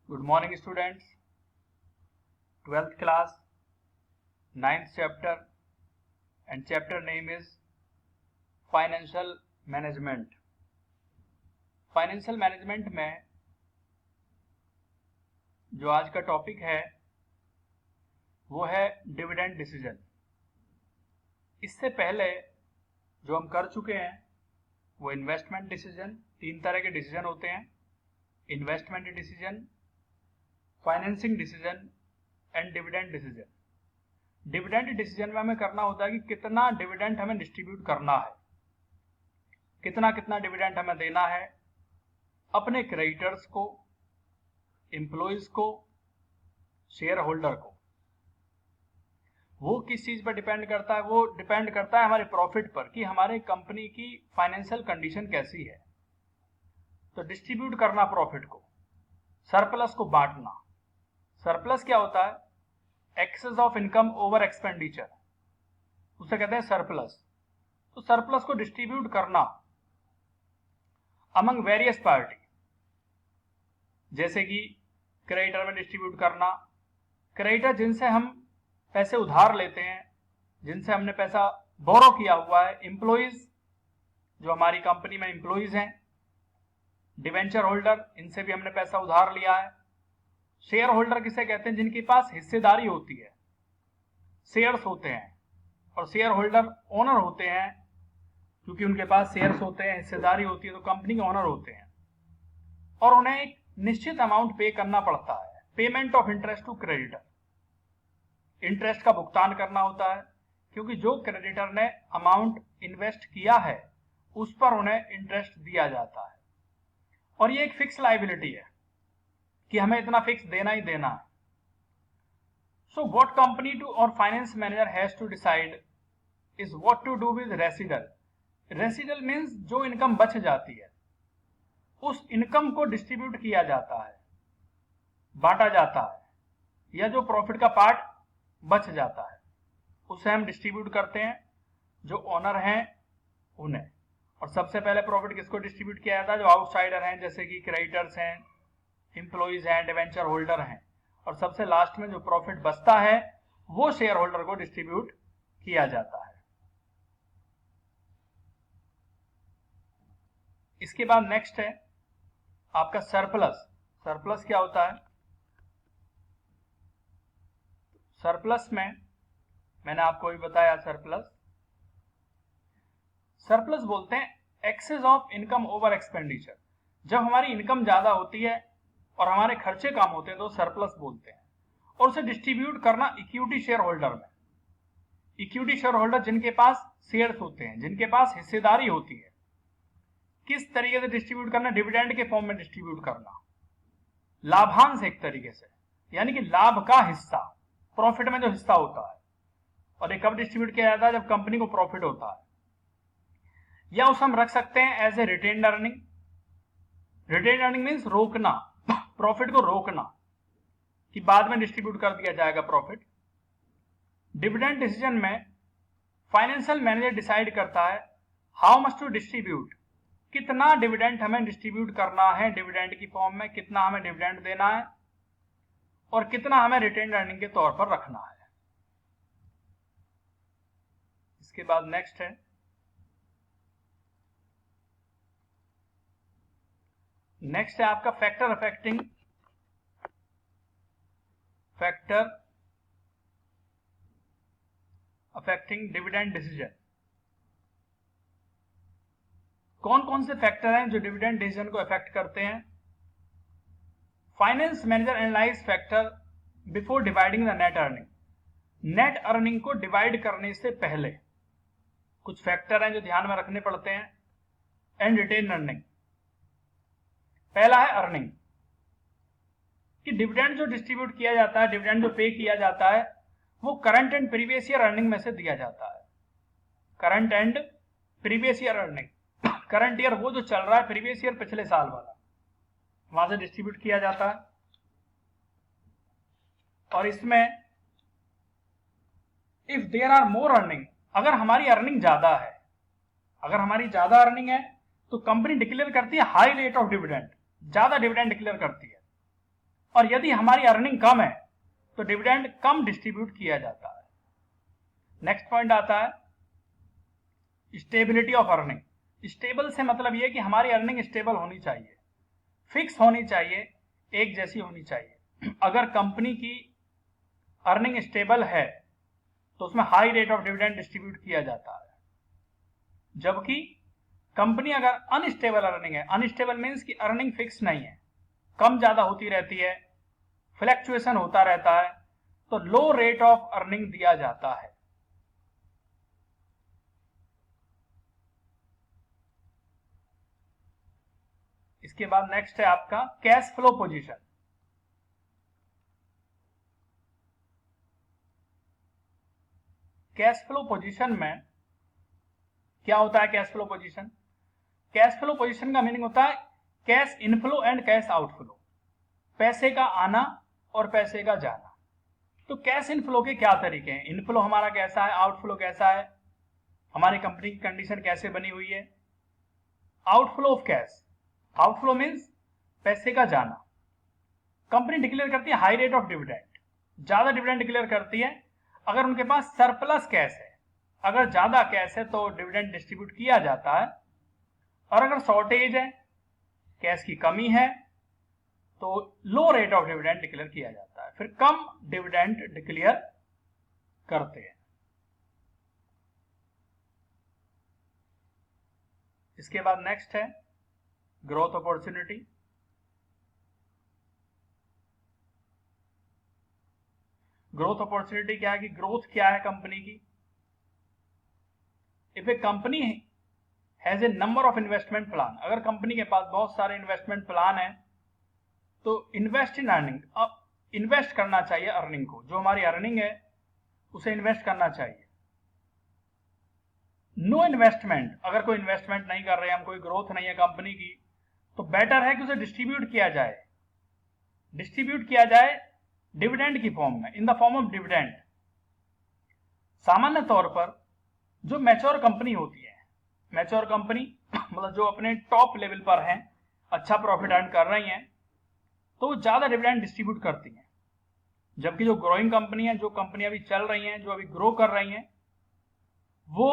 Good morning students, 12th class, 9th chapter and chapter name is Financial Management. Financial Management में जो आज का topic है वो है डिविडेंड डिसीजन। इससे पहले जो हम कर चुके हैं वो इन्वेस्टमेंट डिसीजन, तीन तरह के डिसीजन होते हैं, investment decision, financing decision and dividend decision. Dividend decision में हमें करना होता है कि कितना डिविडेंड हमें डिस्ट्रीब्यूट करना है, कितना डिविडेंड हमें देना है अपने क्रेडिटर्स को, एम्प्लॉइज को, शेयर होल्डर को। वो किस चीज पर डिपेंड करता है? वो डिपेंड करता है हमारे प्रॉफिट पर कि हमारे कंपनी की फाइनेंशियल कंडीशन कैसी है। तो डिस्ट्रीब्यूट करना प्रॉफिट को, सरप्लस को बांटना। सरप्लस क्या होता है? Excess of income over expenditure, उसे कहते हैं सरप्लस। तो सरप्लस को डिस्ट्रीब्यूट करना अमंग वेरियस पार्टी, जैसे कि क्रेडिटर में डिस्ट्रीब्यूट करना। क्रेडिटर जिनसे हम पैसे उधार लेते हैं, जिनसे हमने पैसा बोरो किया हुआ है। एम्प्लॉइज, जो हमारी कंपनी में एम्प्लॉइज हैं। डिवेंचर होल्डर, इनसे भी हमने पैसा उधार लिया है। शेयर होल्डर किसे कहते हैं? जिनके पास हिस्सेदारी होती है, शेयर्स होते हैं, और शेयर होल्डर ओनर होते हैं क्योंकि उनके पास शेयर्स होते हैं, हिस्सेदारी होती है, तो कंपनी के ओनर होते हैं और उन्हें एक निश्चित अमाउंट पे करना पड़ता है। Payment of interest to creditor, interest का भुगतान करना होता है क्योंकि जो क्रेडिटर ने अमाउंट इन्वेस्ट किया है उस पर उन्हें इंटरेस्ट दिया जाता है। और ये एक फिक्स लायबिलिटी है कि हमें इतना फिक्स देना ही देना है। सो व्हाट कंपनी टू और finance manager has to decide is what to do with residual. Residual means जो इनकम बच जाती है, उस इनकम को डिस्ट्रीब्यूट किया जाता है, बांटा जाता है, या जो प्रॉफिट का पार्ट बच जाता है उसे हम डिस्ट्रीब्यूट करते हैं जो ओनर हैं उन्हें। और सबसे पहले प्रॉफिट किसको डिस्ट्रीब्यूट किया जाता है? जो आउटसाइडर हैं, जैसे कि क्रेडिटर्स हैं, एम्प्लॉइज हैं, डिवेंचर होल्डर हैं। और सबसे लास्ट में जो प्रॉफिट बचता है वो शेयर होल्डर को डिस्ट्रीब्यूट किया जाता है। इसके बाद नेक्स्ट है आपका सरप्लस। सरप्लस क्या होता है? सरप्लस में मैंने आपको भी बताया, सरप्लस बोलते हैं excess of income over expenditure. जब हमारी इनकम ज्यादा होती है और हमारे खर्चे कम होते हैं तो सरप्लस बोलते हैं। और उसे डिस्ट्रीब्यूट करना इक्विटी शेयर होल्डर में। इक्विटी शेयर होल्डर जिनके पास शेयर्स होते हैं, जिनके पास हिस्सेदारी होती है। किस तरीके से डिस्ट्रीब्यूट करना? डिविडेंड के फॉर्म में डिस्ट्रीब्यूट करना, लाभांश एक तरीके से, यानी कि लाभ का हिस्सा, प्रॉफिट में जो हिस्सा होता है। और ये कब डिस्ट्रीब्यूट किया जाता है? जब कंपनी को प्रॉफिट होता है। या उसे हम रख सकते हैं as a retained earning. Retained earning means रोकना, प्रॉफिट को रोकना कि बाद में डिस्ट्रीब्यूट कर दिया जाएगा प्रॉफिट। डिविडेंड डिसीजन में फाइनेंशियल मैनेजर डिसाइड करता है हाउ मच टू डिस्ट्रीब्यूट, कितना डिविडेंड हमें डिस्ट्रीब्यूट करना है डिविडेंड की फॉर्म में, कितना हमें डिविडेंड देना है और कितना हमें रिटेन्ड अर्निंग के तौर पर रखना है। इसके बाद नेक्स्ट है आपका फैक्टर अफेक्टिंग डिविडेंड डिसीजन। कौन कौन से फैक्टर हैं जो डिविडेंड डिसीजन को अफेक्ट करते हैं? Finance manager analyse factor before dividing the net earning. Net earning को डिवाइड करने से पहले कुछ फैक्टर हैं जो ध्यान में रखने पड़ते हैं। एंड रिटेन अर्निंग, पहला है अर्निंग, कि डिविडेंड जो डिस्ट्रीब्यूट किया जाता है, डिविडेंड जो पे किया जाता है वो current and previous year earning में से दिया जाता है। Current and previous year earning, current year वो जो चल रहा है, प्रीवियस ईयर पिछले साल वाला, वहां से डिस्ट्रीब्यूट किया जाता है। और इसमें if there are more earning, अगर हमारी अर्निंग ज्यादा है, अगर हमारी ज्यादा अर्निंग है तो कंपनी डिक्लेयर करती है हाई रेट ऑफ डिविडेंड, ज्यादा डिविडेंड डिक्लेयर करती है। और यदि हमारी अर्निंग कम है तो डिविडेंड कम डिस्ट्रीब्यूट किया जाता है। नेक्स्ट पॉइंट आता है स्टेबिलिटी ऑफ अर्निंग। स्टेबल से मतलब यह कि हमारी अर्निंग स्टेबल होनी चाहिए, फिक्स होनी चाहिए, एक जैसी होनी चाहिए। अगर कंपनी की अर्निंग स्टेबल है तो उसमें high rate of dividend distribute किया जाता है, जबकि कंपनी अगर अनस्टेबल अर्निंग है, अनस्टेबल मीन्स कि अर्निंग फिक्स नहीं है, कम ज्यादा होती रहती है, फ्लैक्चुएशन होता रहता है, तो लो रेट ऑफ अर्निंग दिया जाता है। इसके बाद नेक्स्ट है आपका cash flow position. Cash flow position में क्या होता है? Cash flow position, cash flow position का मीनिंग होता है cash inflow and cash outflow, पैसे का आना और पैसे का जाना। तो कैश इनफ्लो के क्या तरीके हैं? इनफ्लो हमारा कैसा है, आउटफ्लो कैसा है, हमारी कंपनी की कंडीशन कैसे बनी हुई है। Outflow of cash, outflow means पैसे का जाना। कंपनी डिक्लेयर करती है हाई रेट ऑफ डिविडेंड, ज्यादा डिविडेंड डिक्लेयर करती है अगर उनके पास सरप्लस कैश है। अगर ज्यादा कैश है तो डिविडेंड डिस्ट्रीब्यूट किया जाता है, और अगर शॉर्टेज है, कैश की कमी है, तो लो रेट ऑफ डिविडेंड डिक्लेयर किया जाता है, फिर कम डिविडेंड डिक्लेयर करते हैं। इसके बाद नेक्स्ट है ग्रोथ अपॉर्चुनिटी। ग्रोथ अपॉर्चुनिटी क्या है कि ग्रोथ क्या है कंपनी की? If A company has a number of investment plan, अगर कंपनी के पास बहुत सारे इन्वेस्टमेंट प्लान है तो इन्वेस्ट इन अर्निंग, अब इन्वेस्ट करना चाहिए अर्निंग को, जो हमारी अर्निंग है उसे इन्वेस्ट करना चाहिए। नो इन्वेस्टमेंट, अगर कोई इन्वेस्टमेंट नहीं कर रहे हैं हम, कोई ग्रोथ नहीं है कंपनी की, तो बेटर है कि उसे डिस्ट्रीब्यूट किया जाए। डिस्ट्रीब्यूट किया जाए डिविडेंड की फॉर्म में, इन द फॉर्म ऑफ डिविडेंड। सामान्य तौर पर जो मैच्योर कंपनी होती है, मैच्योर कंपनी मतलब जो अपने टॉप लेवल पर हैं, अच्छा प्रॉफिट अर्न कर रही हैं, तो वो ज्यादा डिविडेंड डिस्ट्रीब्यूट करती हैं। जबकि जो ग्रोइंग कंपनी है, जो कंपनी अभी चल रही हैं, जो अभी ग्रो कर रही हैं, वो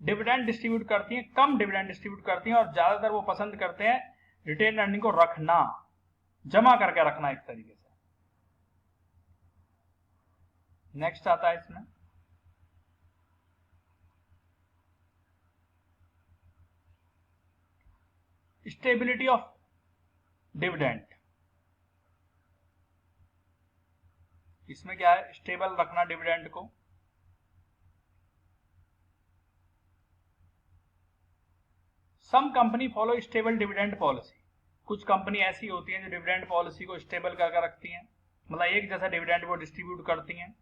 डिविडेंड डिस्ट्रीब्यूट करती हैं, कम डिविडेंड डिस्ट्रीब्यूट करती हैं, और ज्यादातर वो पसंद करते हैं रिटेन अर्निंग को रखना, जमा करके रखना एक तरीके से। नेक्स्ट आता है इसमें स्टेबिलिटी ऑफ डिविडेंड। इसमें क्या है? स्टेबल रखना डिविडेंड को। Some company follow stable dividend policy, कुछ कंपनी ऐसी होती हैं जो डिविडेंड पॉलिसी को स्टेबल करके रखती हैं, मतलब एक जैसा डिविडेंड वो डिस्ट्रीब्यूट करती हैं,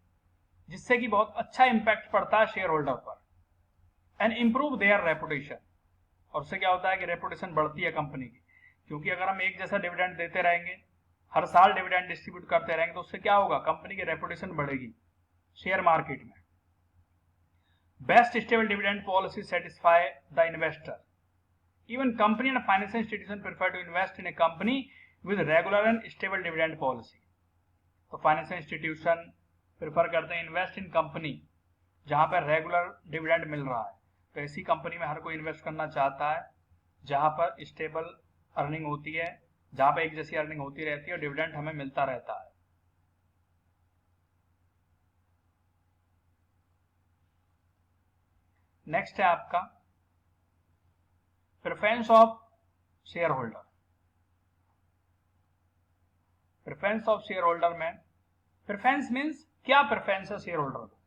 जिससे कि बहुत अच्छा इंपैक्ट पड़ता है शेयर होल्डर पर एंड इंप्रूव देयर रेपुटेशन। और उससे क्या होता है कि रेपुटेशन बढ़ती है कंपनी की, क्योंकि अगर हम एक जैसा डिविडेंड देते रहेंगे, हर साल डिविडेंड डिस्ट्रीब्यूट करते रहेंगे, तो उससे क्या होगा? कंपनी की रेपुटेशन बढ़ेगी शेयर मार्केट में। Best stable dividend policy satisfy the investor. Even company and financial institution prefer to invest in a company with regular and stable dividend policy. तो फाइनेंशियल इंस्टीट्यूशन प्रेफर करते हैं invest in company जहां पर regular dividend मिल रहा है। तो ऐसी company में हर कोई इन्वेस्ट करना चाहता है जहां पर स्टेबल अर्निंग होती है, जहां पर एक जैसी अर्निंग होती रहती है और डिविडेंड हमें मिलता रहता है। नेक्स्ट है आपका preference of share holder. Preference of share holder में प्रेफरेंस मीन्स क्या प्रेफरेंस है शेयर होल्डर को?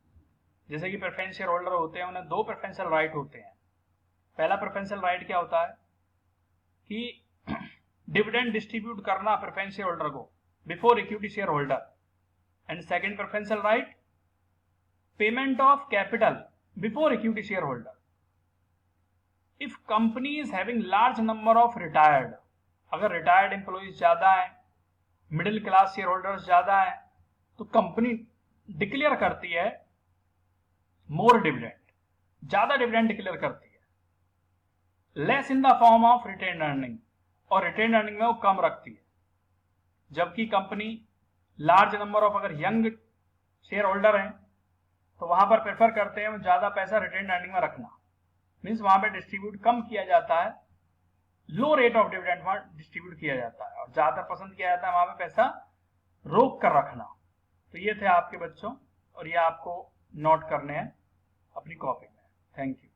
जैसे कि प्रेफरेंस शेयर होल्डर होते हैं, उन्हें दो प्रेफरेंशियल राइट होते हैं। पहला प्रेफरेंशियल राइट क्या होता है कि डिविडेंड डिस्ट्रीब्यूट करना प्रेफरेंस शेयर होल्डर को before equity share holder, and second preferential right payment of capital before equity share holder. If company is having large number of retired, अगर रिटायर्ड एम्प्लॉइज ज्यादा है, middle class share holders ज्यादा है, तो company declare करती है more dividend, ज्यादा dividend declare करती है, less in the form of retain earning, और रिटेन अर्निंग में वो कम रखती है। जबकि कंपनी लार्ज नंबर ऑफ अगर यंग शेयर होल्डर हैं तो वहां पर प्रेफर करते हैं ज्यादा पैसा रिटेन अर्निंग में रखना, मीन्स वहां पे डिस्ट्रीब्यूट कम किया जाता है, लो रेट ऑफ डिविडेंड वहां डिस्ट्रीब्यूट किया जाता है और ज्यादातर पसंद किया जाता है वहां पे पैसा रोक कर रखना। तो ये थे आपके बच्चों और ये आपको नोट करने हैं अपनी कॉपी में। Thank you.